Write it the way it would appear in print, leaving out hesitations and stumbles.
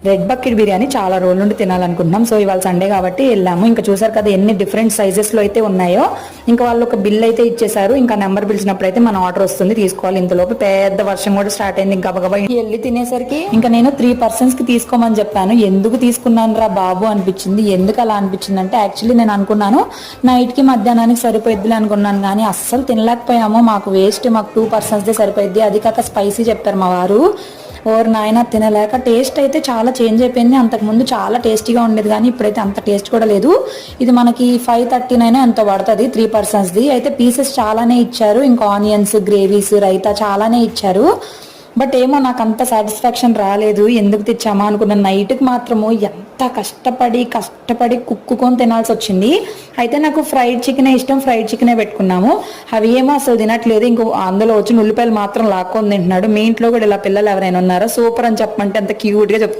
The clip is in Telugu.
రెడ్ బకెట్ బిర్యానీ చాలా రోజుల నుండి తినాలనుకుంటున్నాం. సో ఇవాళ సండే కాబట్టి వెళ్ళాము. ఇంకా చూసారు కదా ఎన్ని డిఫరెంట్ సైజెస్ లో అయితే ఉన్నాయో. ఇంకా వాళ్ళు ఒక బిల్ అయితే ఇచ్చేసారు. ఇంకా నెంబర్ పిలిచినప్పుడు అయితే మన ఆర్డర్ వస్తుంది, తీసుకోవాలి. ఇంతలోపు పెద్ద వర్షం కూడా స్టార్ట్ అయింది. ఇంకా గబగబా వెళ్ళి తినేసరికి ఇంకా నేను 3 persons కి తీసుకోమని చెప్పాను. ఎందుకు తీసుకున్నాను రా బాబు అనిపించింది. ఎందుకు అలా అనిపించింది అంటే యాక్చువల్లీ నేను అనుకున్నాను నైట్ కి మధ్యాహ్నానికి సరిపోయిద్దిలే అనుకున్నాను, కానీ అస్సలు తినలేకపోయాము. మాకు వేస్ట్, మాకు 2 persons సరిపోయిద్ది. అది కాక స్పైసీ చెప్పారు మా వారు. ఓర్ నాయన తినలేక. టేస్ట్ అయితే చాలా చేంజ్ అయిపోయింది. అంతకుముందు చాలా టేస్టీగా ఉండేది, కానీ ఇప్పుడైతే అంత టేస్ట్ కూడా లేదు. ఇది మనకి 539 ఎంతో పడుతుంది 3 persons ది. అయితే పీసెస్ చాలానే ఇచ్చారు. ఇంకా ఆనియన్స్, గ్రేవీస్, రైతా చాలానే ఇచ్చారు. బట్ ఏమో నాకు అంత సాటిస్ఫాక్షన్ రాలేదు. ఎందుకు తెచ్చామా అనుకున్న. నైట్కి మాత్రము ఎంత కష్టపడి కుక్కుకొని తినాల్సి వచ్చింది. అయితే నాకు ఫ్రైడ్ చికెనే ఇష్టం, ఫ్రైడ్ చికెనే పెట్టుకున్నాము. అవి ఏమో అసలు తినట్లేదు. ఇంకో అందులో వచ్చిన ఉల్లిపాయలు మాత్రం లాక్కొని తింటున్నాడు. మీ ఇంట్లో కూడా ఇలా పిల్లలు ఎవరైనా ఉన్నారా? సూపర్ అని చెప్పమంటే అంత క్యూట్గా చెప్తారు.